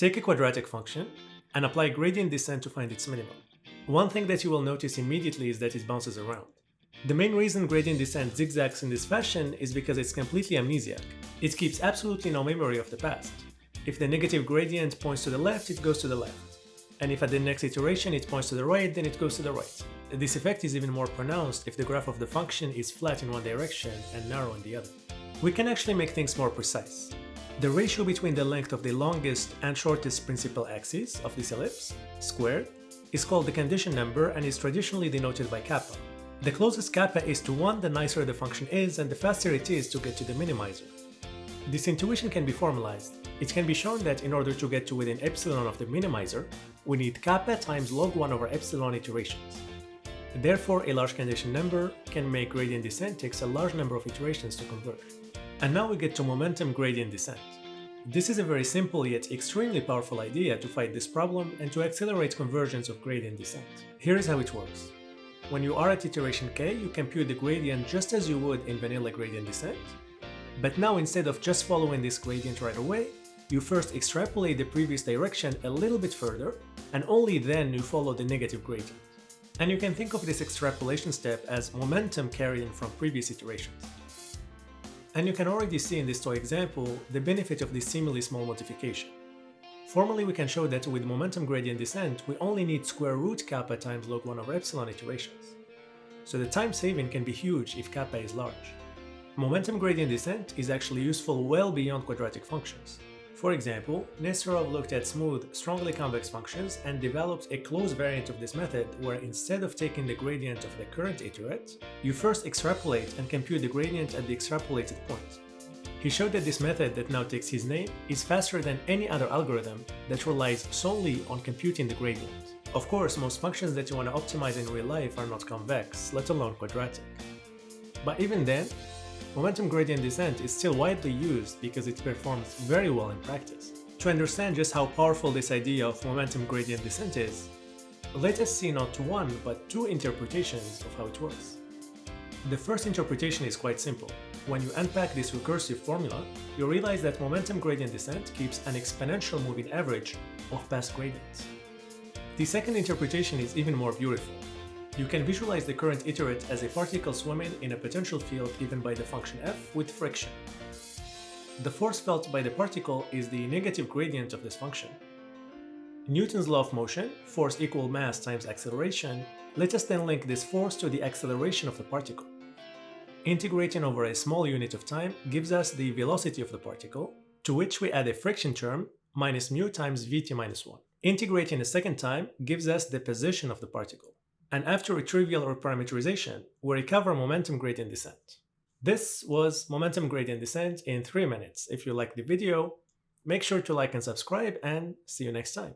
Take a quadratic function and apply gradient descent to find its minimum. One thing that you will notice immediately is that it bounces around. The main reason gradient descent zigzags in this fashion is because it's completely amnesiac. It keeps absolutely no memory of the past. If the negative gradient points to the left, it goes to the left. And if at the next iteration it points to the right, then it goes to the right. This effect is even more pronounced if the graph of the function is flat in one direction and narrow in the other. We can actually make things more precise. The ratio between the length of the longest and shortest principal axes of this ellipse, squared, is called the condition number and is traditionally denoted by kappa. The closest kappa is to 1, the nicer the function is and the faster it is to get to the minimizer. This intuition can be formalized. It can be shown that in order to get to within epsilon of the minimizer, we need kappa times log 1 over epsilon iterations. Therefore, a large condition number can make gradient descent takes a large number of iterations to converge. And now we get to momentum gradient descent. This is a very simple yet extremely powerful idea to fight this problem and to accelerate convergence of gradient descent. Here is how it works. When you are at iteration k, you compute the gradient just as you would in vanilla gradient descent. But now instead of just following this gradient right away, you first extrapolate the previous direction a little bit further, and only then you follow the negative gradient. And you can think of this extrapolation step as momentum carried in from previous iterations. And you can already see in this toy example the benefit of this seemingly small modification. Formally, we can show that with momentum gradient descent, we only need square root kappa times log 1 over epsilon iterations. So the time saving can be huge if kappa is large. Momentum gradient descent is actually useful well beyond quadratic functions. For example, Nesterov looked at smooth, strongly convex functions and developed a closed variant of this method where instead of taking the gradient of the current iterate, you first extrapolate and compute the gradient at the extrapolated point. He showed that this method that now takes his name is faster than any other algorithm that relies solely on computing the gradient. Of course, most functions that you want to optimize in real life are not convex, let alone quadratic. But even then, momentum gradient descent is still widely used because it performs very well in practice. To understand just how powerful this idea of momentum gradient descent is, let us see not one but two interpretations of how it works. The first interpretation is quite simple. When you unpack this recursive formula, you realize that momentum gradient descent keeps an exponential moving average of past gradients. The second interpretation is even more beautiful. You can visualize the current iterate as a particle swimming in a potential field given by the function f with friction. The force felt by the particle is the negative gradient of this function. Newton's law of motion, force equal mass times acceleration, let us then link this force to the acceleration of the particle. Integrating over a small unit of time gives us the velocity of the particle, to which we add a friction term minus mu times vt minus 1. Integrating a second time gives us the position of the particle. And after a trivial reparameterization, we recover momentum gradient descent. This was momentum gradient descent in 3 minutes. If you liked the video, make sure to like and subscribe, and see you next time.